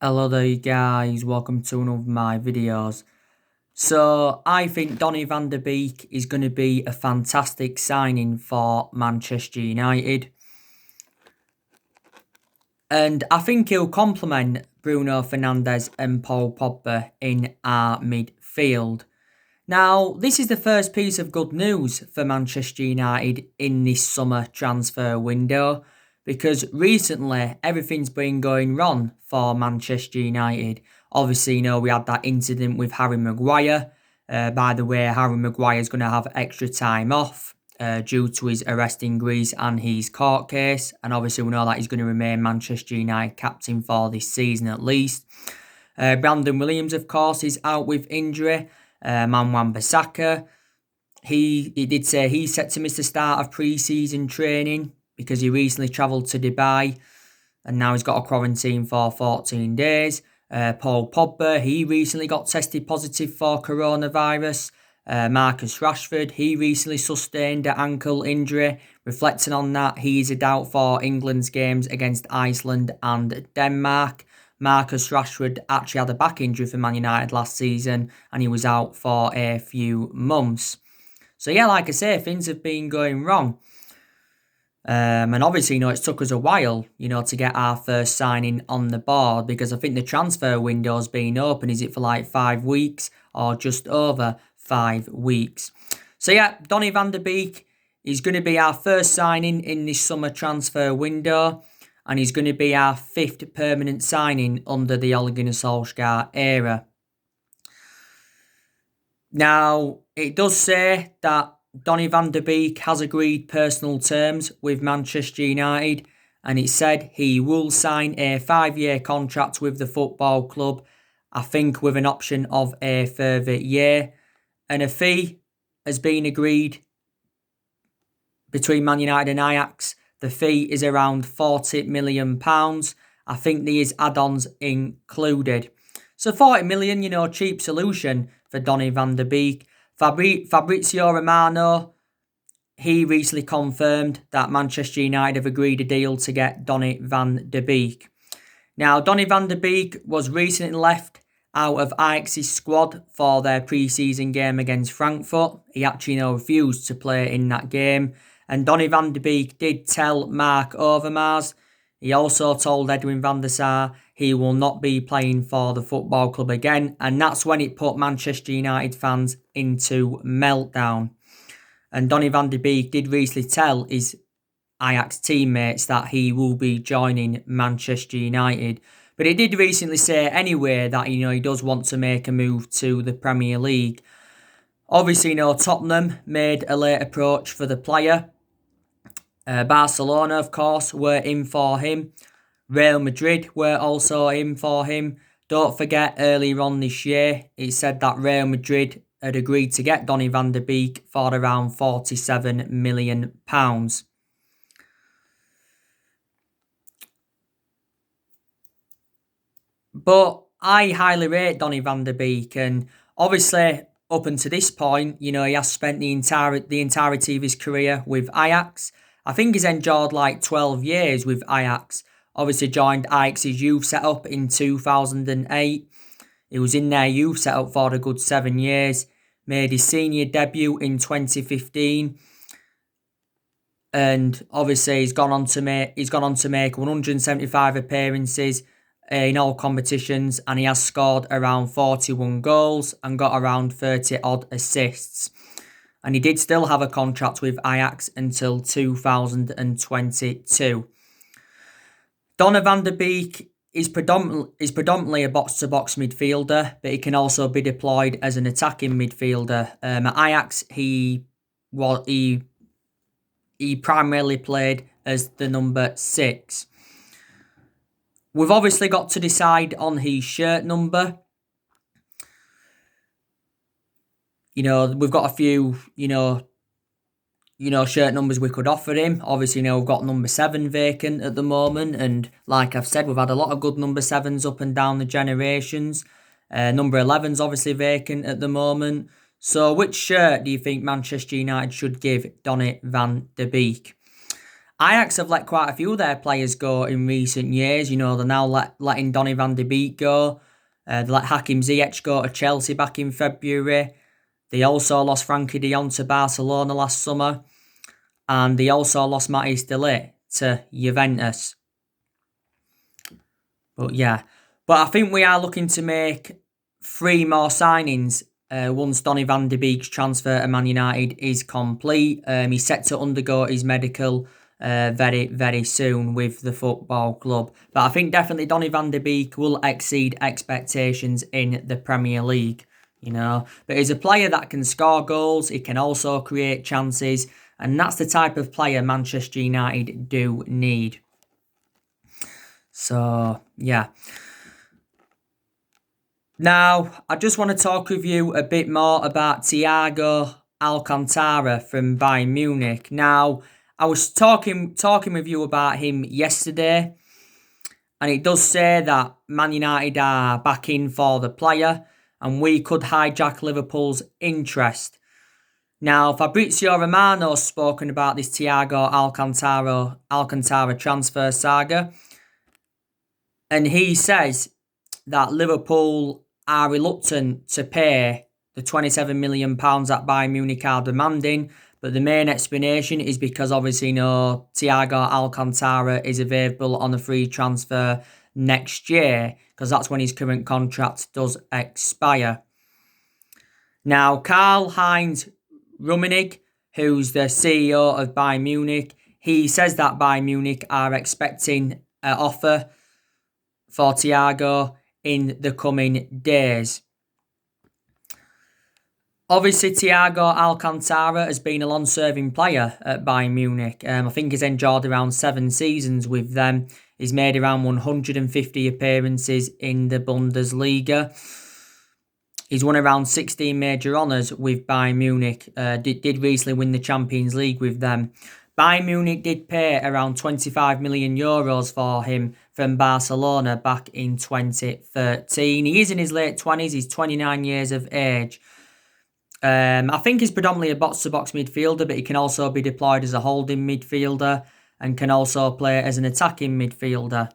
Hello there you guys, welcome to one of my videos. So I think Donny van der Beek is going to be a fantastic signing for Manchester United. And I think he'll complement Bruno Fernandes and Paul Pogba in our midfield. Now, this is the first piece of good news for Manchester United in this summer transfer window because recently everything's been going wrong for Manchester United. Obviously, we had that incident with Harry Maguire. By the way, Harry Maguire is going to have extra time off due to his arrest in Greece and his court case. And obviously, we know that he's going to remain Manchester United captain for this season at least. Brandon Williams, of course, is out with injury. Wan-Bissaka, he did say he's set to miss the start of pre-season training because he recently travelled to Dubai and now he's got a quarantine for 14 days. Paul Pogba, he recently got tested positive for coronavirus. Marcus Rashford, he recently sustained an ankle injury. Reflecting on that, he is a doubt for England's games against Iceland and Denmark. Marcus Rashford actually had a back injury for Man United last season and he was out for a few months. So yeah, like I say, things have been going wrong. And obviously, it took us a while, to get our first signing on the board because I think the transfer window's been open. Is it for like 5 weeks or just over 5 weeks? So yeah, Donny van der Beek is going to be our first signing in this summer transfer window. And he's going to be our 5th permanent signing under the Ole Gunnar Solskjaer era. Now, it does say that Donny van der Beek has agreed personal terms with Manchester United, and it said he will sign a 5-year contract with the football club, I think with an option of a further year, and a fee has been agreed between Man United and Ajax. The fee is around £40 million. I think there is add-ons included. So 40 million, cheap solution for Donny van der Beek. Fabrizio Romano, he recently confirmed that Manchester United have agreed a deal to get Donny van der Beek. Now, Donny van der Beek was recently left out of Ajax's squad for their pre-season game against Frankfurt. He actually refused to play in that game. And Donny van der Beek did tell Mark Overmars. He also told Edwin van der Sar he will not be playing for the football club again. And that's when it put Manchester United fans into meltdown. And Donny van der Beek did recently tell his Ajax teammates that he will be joining Manchester United. But he did recently say anyway that he does want to make a move to the Premier League. Obviously, Tottenham made a late approach for the player. Barcelona, of course, were in for him. Real Madrid were also in for him. Don't forget, earlier on this year, it said that Real Madrid had agreed to get Donny van der Beek for around £47 million. But I highly rate Donny van der Beek, and obviously, up until this point, he has spent the entirety of his career with Ajax. I think he's endured like 12 years with Ajax. Obviously joined Ajax's youth setup in 2008. He was in their youth setup for a good 7 years. Made his senior debut in 2015. And obviously he's gone on to make 175 appearances in all competitions, and he has scored around 41 goals and got around 30 odd assists. And he did still have a contract with Ajax until 2022. Donny van der Beek is predominantly a box-to-box midfielder, but he can also be deployed as an attacking midfielder. At Ajax, he primarily played as the number 6. We've obviously got to decide on his shirt number. We've got a few, shirt numbers we could offer him. Obviously, we've got number 7 vacant at the moment. And like I've said, we've had a lot of good number 7s up and down the generations. Number 11's obviously vacant at the moment. So which shirt do you think Manchester United should give Donny van der Beek? Ajax have let quite a few of their players go in recent years. You know, they're now letting Donny van de Beek go. They let Hakim Ziyech go to Chelsea back in February. They also lost Frankie de Jong to Barcelona last summer. And they also lost Matthijs de Ligt to Juventus. But yeah. But I think we are looking to make 3 more signings once Donny van de Beek's transfer to Man United is complete. He's set to undergo his medical very, very soon with the football club. But I think definitely Donny van de Beek will exceed expectations in the Premier League. You know, but he's a player that can score goals. He can also create chances. And that's the type of player Manchester United do need. So, yeah. Now, I just want to talk with you a bit more about Thiago Alcantara from Bayern Munich. Now, I was talking with you about him yesterday, and it does say that Man United are back in for the player, and we could hijack Liverpool's interest. Now, Fabrizio Romano's spoken about this Thiago Alcantara transfer saga, and he says that Liverpool are reluctant to pay the £27 million that Bayern Munich are demanding, but the main explanation is because obviously Thiago Alcantara is available on a free transfer next year, because that's when his current contract does expire. Now, Karl-Heinz Rummenigge, who's the CEO of Bayern Munich, he says that Bayern Munich are expecting an offer for Thiago in the coming days. Obviously, Thiago Alcantara has been a long-serving player at Bayern Munich. I think he's enjoyed around 7 seasons with them. He's made around 150 appearances in the Bundesliga. He's won around 16 major honours with Bayern Munich. Did recently win the Champions League with them. Bayern Munich did pay around €25 million for him from Barcelona back in 2013. He is in his late 20s. He's 29 years of age. I think he's predominantly a box-to-box midfielder, but he can also be deployed as a holding midfielder and can also play as an attacking midfielder.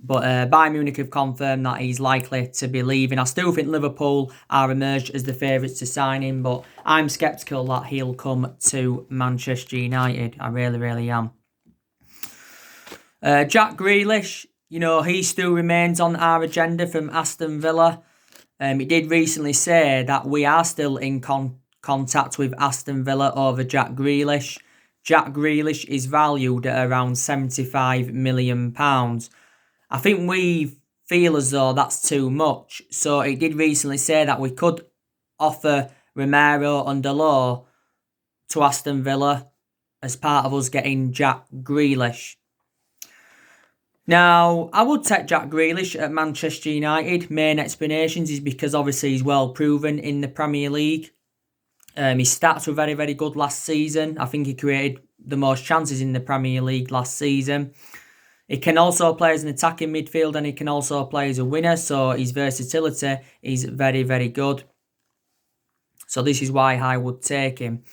But Bayern Munich have confirmed that he's likely to be leaving. I still think Liverpool are emerged as the favourites to sign him, but I'm sceptical that he'll come to Manchester United. I really, really am. Jack Grealish, he still remains on our agenda from Aston Villa. He did recently say that we are still in contact with Aston Villa over Jack Grealish. Jack Grealish is valued at around £75 million. I think we feel as though that's too much. So it did recently say that we could offer Romero and Delors to Aston Villa as part of us getting Jack Grealish. Now, I would take Jack Grealish at Manchester United. Main explanations is because obviously he's well proven in the Premier League. His stats were very, very good last season. I think he created the most chances in the Premier League last season. He can also play as an attacking midfield and he can also play as a winner. So his versatility is very, very good. So this is why I would take him.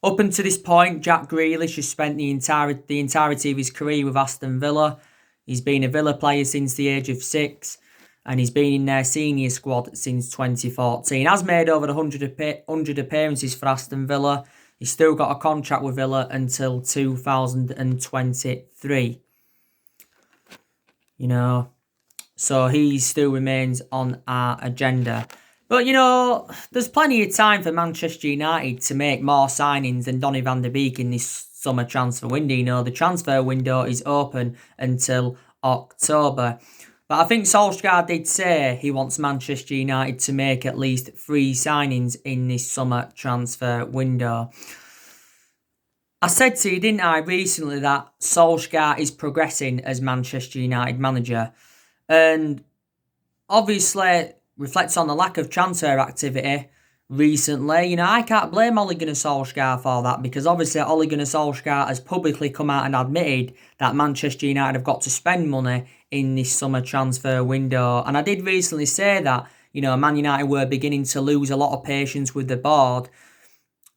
Up until this point, Jack Grealish has spent the entirety of his career with Aston Villa. He's been a Villa player since the age of 6. And he's been in their senior squad since 2014. Has made over 100 appearances for Aston Villa. He's still got a contract with Villa until 2023. So he still remains on our agenda. But, there's plenty of time for Manchester United to make more signings than Donny van de Beek in this summer transfer window. The transfer window is open until October. But I think Solskjaer did say he wants Manchester United to make at least 3 signings in this summer transfer window. I said to you, didn't I, recently that Solskjaer is progressing as Manchester United manager. And obviously reflects on the lack of transfer activity recently. I can't blame Ole Gunnar Solskjaer for that, because obviously Ole Gunnar Solskjaer has publicly come out and admitted that Manchester United have got to spend money in this summer transfer window. And I did recently say that, Man United were beginning to lose a lot of patience with the board.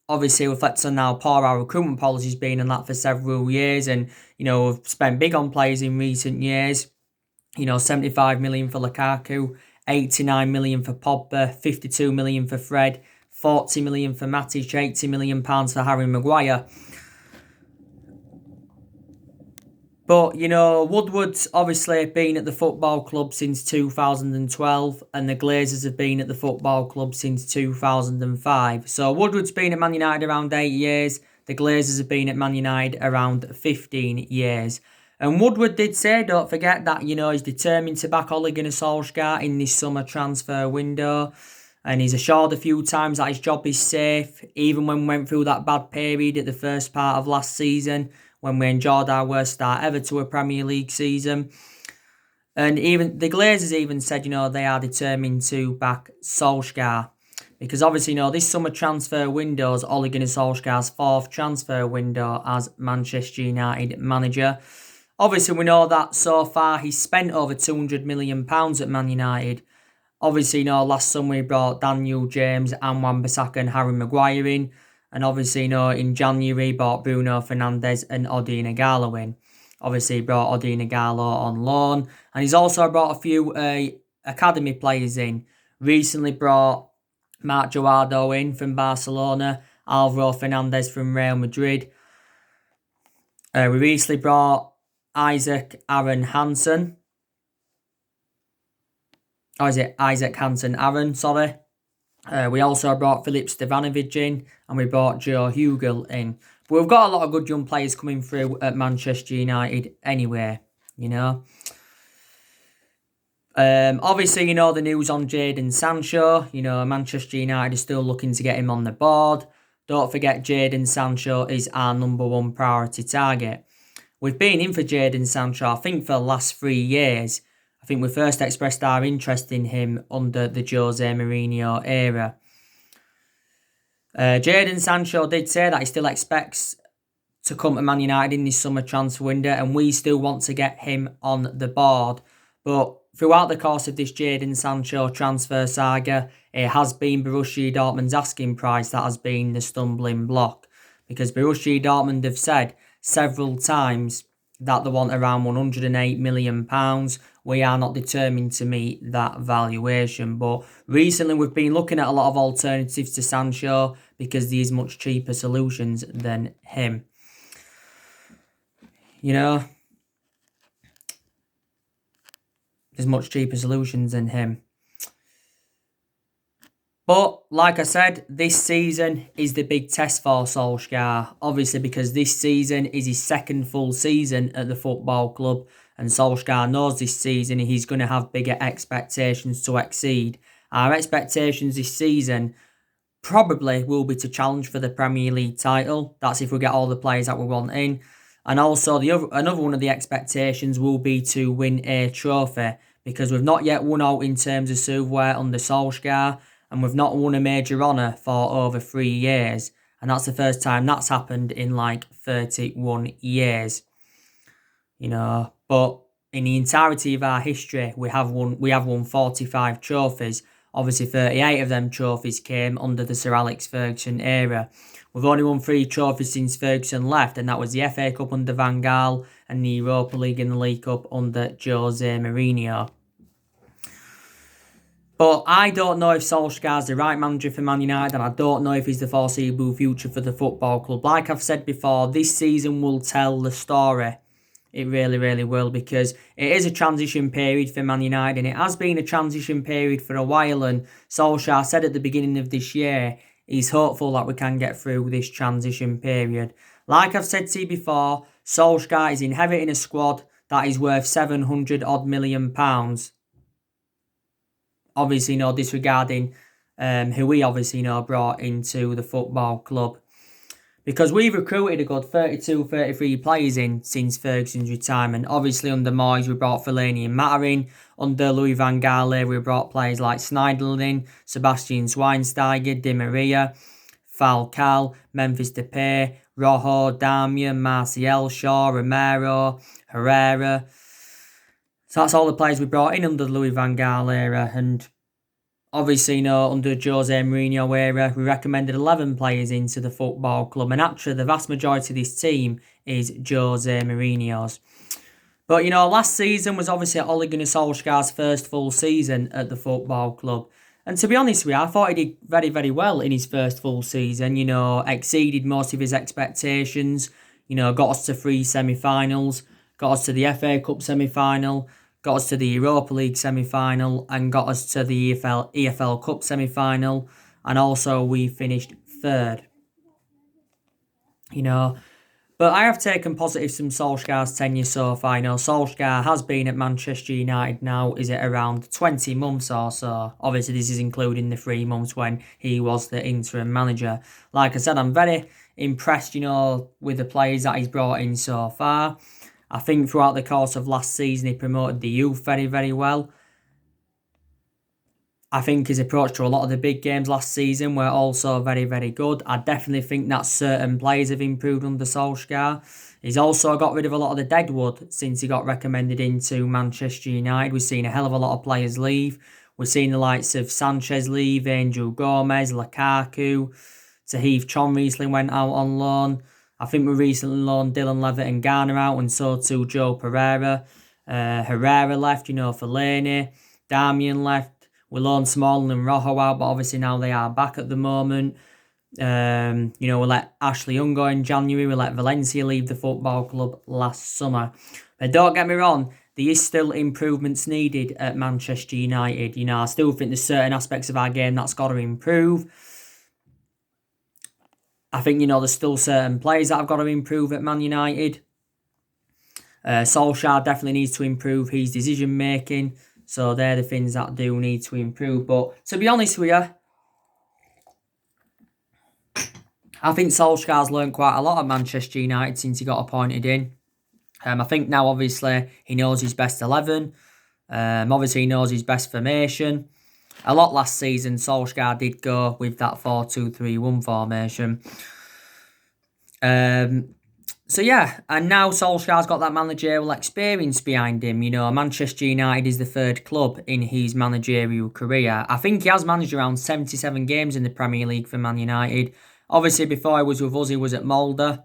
obviously reflects on how poor our recruitment policy's been and that for several years, and we've spent big on players in recent years. 75 million for Lukaku, 89 million for Pogba, 52 million for Fred, 40 million for Matic, 80 million pounds for Harry Maguire. But, Woodward's obviously been at the football club since 2012, and the Glazers have been at the football club since 2005. So Woodward's been at Man United around 8 years. The Glazers have been at Man United around 15 years. And Woodward did say, don't forget, that, he's determined to back Ole Gunnar Solskjaer in this summer transfer window. And he's assured a few times that his job is safe, even when we went through that bad period at the first part of last season, when we enjoyed our worst start ever to a Premier League season. And even the Glazers even said, they are determined to back Solskjaer. Because obviously, this summer transfer window is Ole Gunnar Solskjaer's fourth transfer window as Manchester United manager. Obviously, we know that so far he's spent over £200 million at Man United. Obviously, last summer he brought Daniel James and Wan-Bissaka and Harry Maguire in. And obviously, in January he brought Bruno Fernandes and Odin Igalo in. Obviously, he brought Odin Igalo on loan. And he's also brought a few academy players in. Recently brought Marc Joado in from Barcelona. Alvaro Fernandez from Real Madrid. We recently brought Isaac Aaron Hansen. Or is it Isaac Hansen Aaron, sorry. We also brought Filip Stevanovic in, and we brought Joe Hugel in. But we've got a lot of good young players coming through at Manchester United anyway, Obviously, the news on Jadon Sancho. Manchester United is still looking to get him on the board. Don't forget, Jadon Sancho is our number one priority target. We've been in for Jadon Sancho, I think, for the last 3 years. I think we first expressed our interest in him under the Jose Mourinho era. Jadon Sancho did say that he still expects to come to Man United in this summer transfer window, and we still want to get him on the board. But throughout the course of this Jadon Sancho transfer saga, it has been Borussia Dortmund's asking price that has been the stumbling block. Because Borussia Dortmund have said several times that they want around £108 million. We are not determined to meet that valuation. But recently we've been looking at a lot of alternatives to Sancho because there's much cheaper solutions than him. There's much cheaper solutions than him. But, like I said, this season is the big test for Solskjaer. Obviously, because this season is his second full season at the football club. And Solskjaer knows this season he's going to have bigger expectations to exceed. Our expectations this season probably will be to challenge for the Premier League title. That's if we get all the players that we want in. And also, another one of the expectations will be to win a trophy. Because we've not yet won out in terms of silverware under Solskjaer. And we've not won a major honour for over 3 years. And that's the first time that's happened in 31 years. But in the entirety of our history, we have won 45 trophies. Obviously, 38 of them trophies came under the Sir Alex Ferguson era. We've only won 3 trophies since Ferguson left, and that was the FA Cup under Van Gaal and the Europa League and the League Cup under Jose Mourinho. But I don't know if Solskjaer's the right manager for Man United, and I don't know if he's the foreseeable future for the football club. Like I've said before, this season will tell the story. It really, really will, because it is a transition period for Man United, and it has been a transition period for a while, and Solskjaer said at the beginning of this year, he's hopeful that we can get through this transition period. Like I've said to you before, Solskjaer is inheriting a squad that is worth £700 million. Obviously, disregarding who we obviously brought into the football club. Because we've recruited a good 32, 33 players in since Ferguson's retirement. Obviously, under Moyes, we brought Fellaini and Mata in. Under Louis van Gaal, we brought players like Sneijder in, Sebastian Schweinsteiger, Di Maria, Falcao, Memphis Depay, Rojo, Darmian, Martial, Shaw, Romero, Herrera. So that's all the players we brought in under the Louis van Gaal era. And Obviously, under Jose Mourinho era, we recommended 11 players into the football club, and actually the vast majority of this team is Jose Mourinho's. But, last season was obviously Ole Gunnar Solskjaer's first full season at the football club. And to be honest with you, I thought he did very, very well in his first full season. Exceeded most of his expectations. Got us to 3 semi-finals, got us to the FA Cup semi-final, got us to the Europa League semi-final, and got us to the EFL Cup semi-final. And also we finished 3rd. But I have taken positives from Solskjaer's tenure so far. Solskjaer has been at Manchester United now, is it around 20 months or so? Obviously, this is including the 3 months when he was the interim manager. Like I said, I'm very impressed, with the players that he's brought in so far. I think throughout the course of last season, he promoted the youth very, very well. I think his approach to a lot of the big games last season were also very, very good. I definitely think that certain players have improved under Solskjaer. He's also got rid of a lot of the deadwood since he got recommended into Manchester United. We've seen a hell of a lot of players leave. We've seen the likes of Sanchez leave, Angel Gomez, Lukaku. Tahith Chong recently went out on loan. I think we recently loaned Dylan Levitt and Garner out, and so too Joe Pereira. Herrera left, Fellaini. Darmian left. We loaned Smalling and Rojo out, but obviously now they are back at the moment. We let Ashley Young go in January. We let Valencia leave the football club last summer. But don't get me wrong, there is still improvements needed at Manchester United. I still think there's certain aspects of our game that's got to improve. I think, there's still certain players that have got to improve at Man United. Solskjaer definitely needs to improve his decision making. So they're the things that do need to improve. But to be honest with you, I think Solskjaer's learned quite a lot at Manchester United since he got appointed in. I think now, obviously, he knows his best 11. Obviously, he knows his best formation. A lot last season, Solskjaer did go with that 4-2-3-1 formation. So yeah, and now Solskjaer's got that managerial experience behind him. Manchester United is the 3rd club in his managerial career. I think he has managed around 77 games in the Premier League for Man United. Obviously, before he was with us, he was at Molde.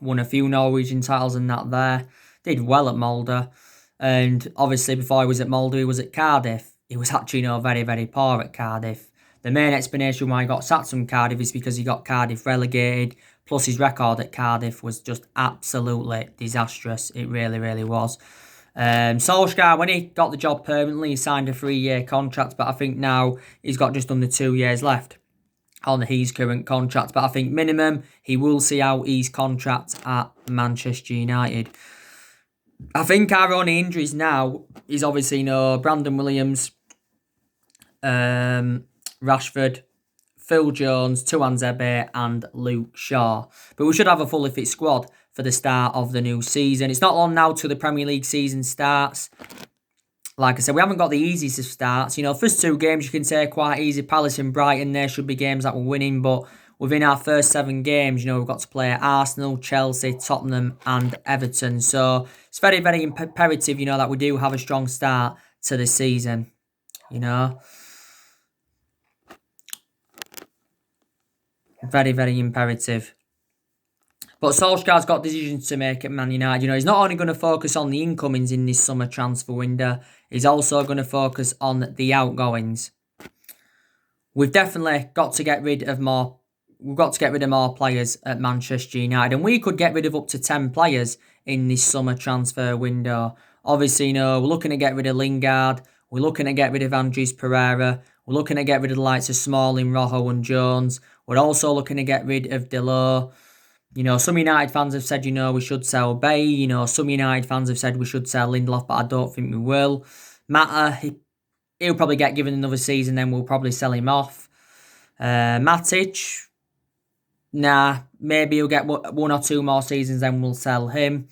Won a few Norwegian titles and that there. Did well at Molde. And obviously, before he was at Molde, he was at Cardiff. He was actually, very, very poor at Cardiff. The main explanation why he got sacked from Cardiff is because he got Cardiff relegated. Plus, his record at Cardiff was just absolutely disastrous. It really, really was. Solskjaer, when he got the job permanently, he signed a 3-year contract, but I think now he's got just under 2 years left on his current contract. But I think minimum, he will see out his contract at Manchester United. I think our only injuries now is obviously Brandon Williams, Rashford, Phil Jones, Tuanzebe and Luke Shaw. But we should have a fully fit squad for the start of the new season. It's not long now till the Premier League season starts. Like I said, we haven't got the easiest of starts. First 2 games you can say quite easy. Palace and Brighton, there should be games that we're winning. But within our first 7 games, we've got to play Arsenal, Chelsea, Tottenham and Everton. So it's very, very imperative, that we do have a strong start to the season. Very, very imperative. But Solskjaer's got decisions to make at Man United. He's not only going to focus on the incomings in this summer transfer window, he's also going to focus on the outgoings. We've definitely got to get rid of more. We've got to get rid of more players at Manchester United, and we could get rid of up to 10 players in this summer transfer window. Obviously, we're looking to get rid of Lingard. We're looking to get rid of Andres Pereira. We're looking to get rid of the likes of Smalling, Rojo and Jones. We're also looking to get rid of Delors. Some United fans have said, we should sell Bay. Some United fans have said we should sell Lindelof, but I don't think we will. Mata, he'll probably get given another season, then we'll probably sell him off. Matic, maybe he'll get 1 or 2 more seasons, then we'll sell him.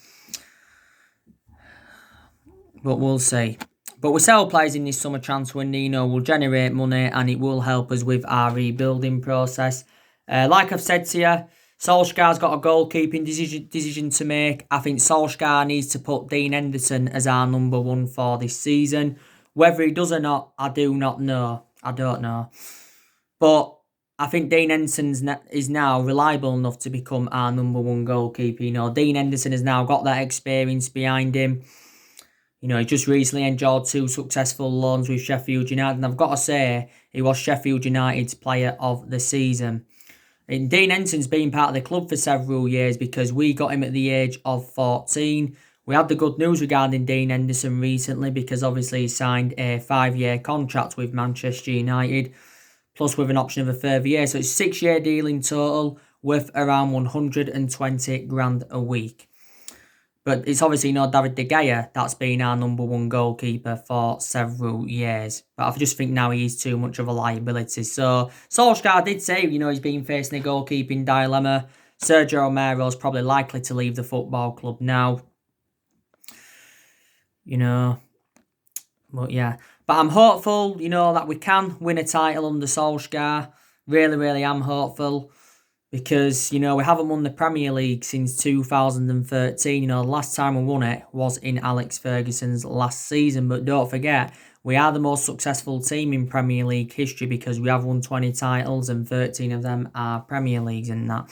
But we'll see. But we sell players in this summer transfer window, will generate money and it will help us with our rebuilding process. Like I've said to you, Solskjaer's got a goalkeeping decision to make. I think Solskjaer needs to put Dean Henderson as our number 1 for this season. Whether he does or not, I do not know. I don't know. But I think Dean Henderson is now reliable enough to become our number one goalkeeper. You know, Dean Henderson has now got that experience behind him. You know, he just recently enjoyed 2 successful loans with Sheffield United. And I've got to say, he was Sheffield United's player of the season. And Dean Henderson's been part of the club for several years because we got him at the age of 14. We had the good news regarding Dean Henderson recently because obviously he signed a 5-year contract with Manchester United, plus with an option of a further year. So it's a 6-year deal in total, worth around 120 grand a week. But it's obviously not David De Gea that's been our number one goalkeeper for several years. But I just think now he's too much of a liability. So Solskjaer did say, you know, he's been facing a goalkeeping dilemma. Sergio Romero's probably likely to leave the football club now. You know, but yeah. But I'm hopeful, you know, that we can win a title under Solskjaer. Really, really am hopeful. Because, you know, we haven't won the Premier League since 2013. You know, the last time we won it was in Alex Ferguson's last season. But don't forget, we are the most successful team in Premier League history because we have won 20 titles and 13 of them are Premier Leagues and that.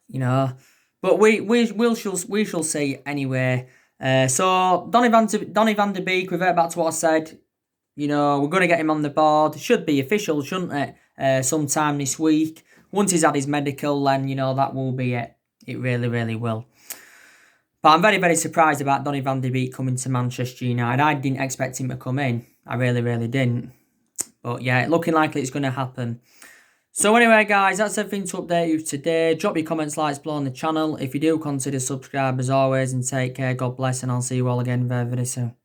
You know, but we shall see anyway. So Donny van de Beek, revert back to what I said. You know, we're going to get him on the board. Should be official, shouldn't it? Sometime this week. Once he's had his medical, then, you know, that will be it. It really, really will. But I'm very, very surprised about Donny van de Beek coming to Manchester United. I didn't expect him to come in. I really, really didn't. But yeah, looking like it's going to happen. So anyway, guys, that's everything to update you today. Drop your comments, likes below on the channel. If you do, consider subscribe as always. And take care. God bless. And I'll see you all again very, very soon.